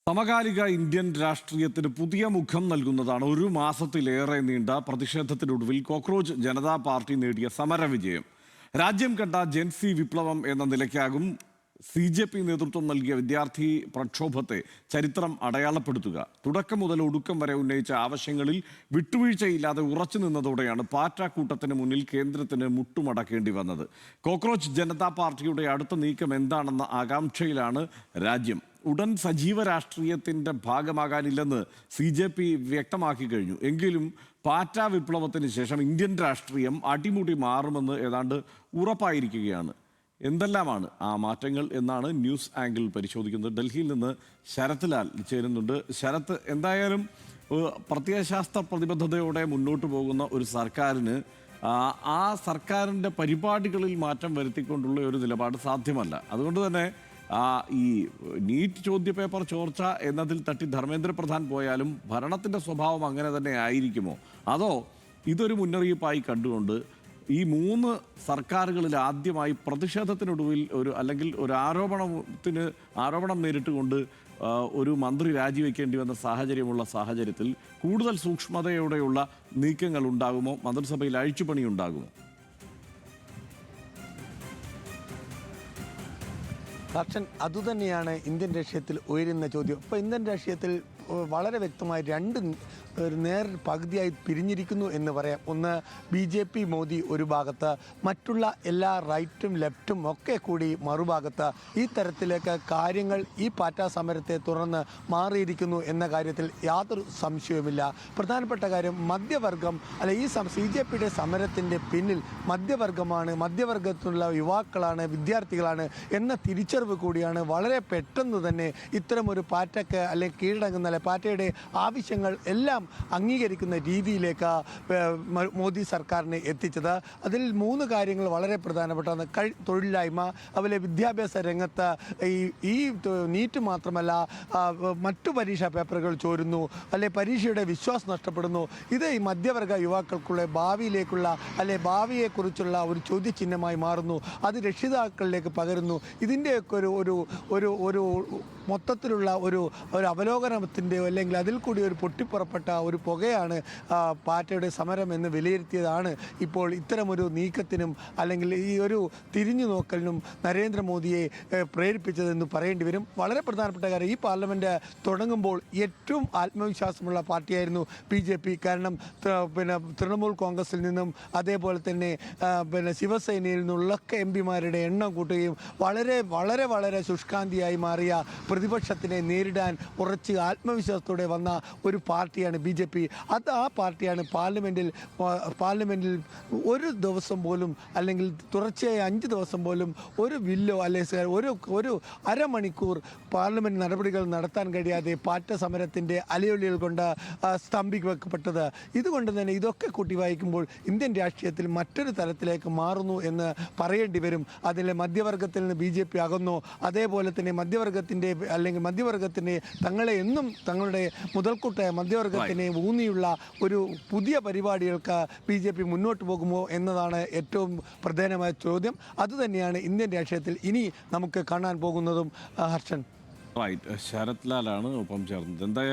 സമകാലിക ഇന്ത്യൻ രാഷ്ട്രീയത്തിന് പുതിയ മുഖം നൽകുന്നതാണ് ഒരു മാസത്തിലേറെ നീണ്ട പ്രതിഷേധത്തിനൊടുവിൽ കോക്രോച്ച് ജനതാ പാർട്ടി നേടിയ സമരവിജയം. രാജ്യം കണ്ട ജെൻസി വിപ്ലവം എന്ന നിലയ്ക്കാകും CJP നേതൃത്വം നൽകിയ വിദ്യാർത്ഥി പ്രക്ഷോഭത്തെ ചരിത്രം അടയാളപ്പെടുത്തുക. തുടക്കം മുതൽ ഒടുക്കം വരെ ഉന്നയിച്ച ആവശ്യങ്ങളിൽ വിട്ടുവീഴ്ചയില്ലാതെ ഉറച്ചു നിന്നതോടെയാണ് പാറ്റക്കൂട്ടത്തിന് മുന്നിൽ കേന്ദ്രത്തിന് മുട്ടുമടക്കേണ്ടി വന്നത്. കോക്രോച്ച് ജനതാ പാർട്ടിയുടെ അടുത്ത നീക്കം എന്താണെന്ന ആകാംക്ഷയിലാണ് രാജ്യം. ഉടൻ സജീവ രാഷ്ട്രീയത്തിൻ്റെ ഭാഗമാകാനില്ലെന്ന് CJP വ്യക്തമാക്കി കഴിഞ്ഞു. എങ്കിലും പാറ്റ വിപ്ലവത്തിന് ശേഷം ഇന്ത്യൻ രാഷ്ട്രീയം അടിമുടി മാറുമെന്ന് ഏതാണ്ട് ഉറപ്പായിരിക്കുകയാണ്. എന്തെല്ലാമാണ് ആ മാറ്റങ്ങൾ എന്നാണ് ന്യൂസ് ആംഗിൾ പരിശോധിക്കുന്നത്. ഡൽഹിയിൽ നിന്ന് ശരത് ലാൽ ചേരുന്നുണ്ട്. ശരത്ത്, എന്തായാലും പ്രത്യയശാസ്ത്ര പ്രതിബദ്ധതയോടെ മുന്നോട്ട് പോകുന്ന ഒരു സർക്കാരിന് ആ സർക്കാരിൻ്റെ പരിപാടികളിൽ മാറ്റം വരുത്തിക്കൊണ്ടുള്ള ഒരു നിലപാട് സാധ്യമല്ല. അതുകൊണ്ട് തന്നെ ഈ നീറ്റ് ചോദ്യപേപ്പർ ചോർച്ച എന്നതിൽ തട്ടി ധർമ്മേന്ദ്ര പ്രധാൻ പോയാലും ഭരണത്തിൻ്റെ സ്വഭാവം അങ്ങനെ തന്നെ ആയിരിക്കുമോ? അതോ ഇതൊരു മുന്നറിയിപ്പായി കണ്ടുകൊണ്ട് ഈ മൂന്ന് സർക്കാരുകളിൽ ആദ്യമായി പ്രതിഷേധത്തിനൊടുവിൽ ഒരു ആരോപണം നേരിട്ടുകൊണ്ട് ഒരു മന്ത്രി രാജിവെക്കേണ്ടി വന്ന സാഹചര്യത്തിൽ കൂടുതൽ സൂക്ഷ്മതയോടെയുള്ള നീക്കങ്ങൾ ഉണ്ടാകുമോ? മന്ത്രിസഭയിൽ അഴിച്ചുപണി ഉണ്ടാകുമോ? ഹർഷൻ, അതുതന്നെയാണ് ഇന്ത്യൻ രാഷ്ട്രീയത്തിൽ ഉയരുന്ന ചോദ്യം. ഇപ്പോൾ ഇന്ത്യൻ രാഷ്ട്രീയത്തിൽ വളരെ വ്യക്തമായി രണ്ട് നേർ പകുതിയായി പിരിഞ്ഞിരിക്കുന്നു എന്ന് പറയാം. ഒന്ന് BJP മോദി ഒരു ഭാഗത്ത്, മറ്റുള്ള എല്ലാ റൈറ്റും ലെഫ്റ്റും ഒക്കെ കൂടി മറുഭാഗത്ത്. ഈ തരത്തിലേക്ക് കാര്യങ്ങൾ ഈ പാറ്റാ സമരത്തെ തുടർന്ന് മാറിയിരിക്കുന്നു എന്ന കാര്യത്തിൽ യാതൊരു സംശയവുമില്ല. പ്രധാനപ്പെട്ട കാര്യം മധ്യവർഗം ഈ CJPയുടെ സമരത്തിൻ്റെ പിന്നിൽ മധ്യവർഗമാണ്, മധ്യവർഗത്തിലുള്ള യുവാക്കളാണ്, വിദ്യാർത്ഥികളാണ് എന്ന തിരിച്ചറിവ് കൂടിയാണ് വളരെ പെട്ടെന്ന് തന്നെ ഇത്തരമൊരു പാറ്റയ്ക്ക് അല്ലെങ്കിൽ കീഴടങ്ങുന്ന പാറ്റയുടെ ആവശ്യങ്ങൾ എല്ലാം അംഗീകരിക്കുന്ന രീതിയിലേക്ക് മോദി സർക്കാരിനെ എത്തിച്ചത്. അതിൽ മൂന്ന് കാര്യങ്ങൾ വളരെ പ്രധാനപ്പെട്ടതാണ്. തൊഴിലില്ലായ്മ, അതുപോലെ വിദ്യാഭ്യാസ രംഗത്ത് ഈ നീറ്റ് മാത്രമല്ല മറ്റു പരീക്ഷാ പേപ്പറുകൾ ചോരുന്നു, അല്ലെ പരീക്ഷയുടെ വിശ്വാസം നഷ്ടപ്പെടുന്നു. ഇത് ഈ മധ്യവർഗ യുവാക്കൾക്കുള്ള ഭാവിയിലേക്കുള്ള ഭാവിയെക്കുറിച്ചുള്ള ഒരു ചോദ്യചിഹ്നമായി മാറുന്നു. അത് രക്ഷിതാക്കളിലേക്ക് പകരുന്നു. ഇതിൻ്റെയൊക്കെ ഒരു മൊത്തത്തിലുള്ള ഒരു അവലോകനത്തിൻ്റെ അല്ലെങ്കിൽ അതിൽ കൂടി ഒരു പൊട്ടിപ്പുറപ്പെട്ട ഒരു പുകയാണ് പാറ്റയുടെ സമരം എന്ന് വിലയിരുത്തിയതാണ് ഇപ്പോൾ ഇത്തരമൊരു നീക്കത്തിനും അല്ലെങ്കിൽ ഈ ഒരു തിരിഞ്ഞു നോക്കലിനും നരേന്ദ്രമോദിയെ പ്രേരിപ്പിച്ചതെന്ന് പറയേണ്ടി വരും. വളരെ പ്രധാനപ്പെട്ട കാര്യം, ഈ പാർലമെൻറ്റ് തുടങ്ങുമ്പോൾ ഏറ്റവും ആത്മവിശ്വാസമുള്ള പാർട്ടിയായിരുന്നു BJP. കാരണം തൃണമൂൽ കോൺഗ്രസിൽ നിന്നും അതേപോലെ തന്നെ ശിവസേനയിൽ നിന്നുള്ളൊക്കെ MPമാരുടെ എണ്ണം കൂട്ടുകയും വളരെ വളരെ വളരെ ശുഷ്കാന്തിയായി മാറിയ പ്രതിപക്ഷത്തിനെ നേരിടാൻ ഉറച്ച് ആത്മവിശ്വാസത്തോടെ വന്ന ഒരു പാർട്ടിയാണ് BJP. ആ പാർട്ടിയാണ് പാർലമെൻറ്റിൽ ഒരു ദിവസം പോലും അല്ലെങ്കിൽ തുടർച്ചയായി 5 ദിവസം പോലും ഒരു ബില്ലോ അല്ലെങ്കിൽ ഒരു അരമണിക്കൂർ പാർലമെൻറ്റ് നടപടികൾ നടത്താൻ കഴിയാതെ പാറ്റ സമരത്തിൻ്റെ അലയൊലികൾ കൊണ്ട് സ്തംഭിക്കപ്പെട്ടത്. ഇതുകൊണ്ട് തന്നെ ഇതൊക്കെ കൂട്ടി വായിക്കുമ്പോൾ ഇന്ത്യൻ രാഷ്ട്രീയത്തിൽ മറ്റൊരു തലത്തിലേക്ക് മാറുന്നു എന്ന് പറയേണ്ടി വരും. അതിൽ മധ്യവർഗത്തിൽ നിന്ന് BJP അകന്നു. അതേപോലെ തന്നെ മധ്യവർഗത്തിൻ്റെ തങ്ങളെ എന്നും തങ്ങളുടെ മുതൽക്കൂട്ടായ മധ്യവർഗത്തിനെ ഊന്നിയുള്ള ഒരു പുതിയ പരിപാടികൾക്ക് BJP മുന്നോട്ട് പോകുമോ എന്നതാണ് ഏറ്റവും പ്രധാനമായ ചോദ്യം. അതുതന്നെയാണ് ഇന്ത്യൻ രാഷ്ട്രീയത്തിൽ ഇനി നമുക്ക് കാണാൻ പോകുന്നതും. ഹർഷൻ, ശരത് ലാലാണ് ഒപ്പം ചേർന്നത്. എന്തായാലും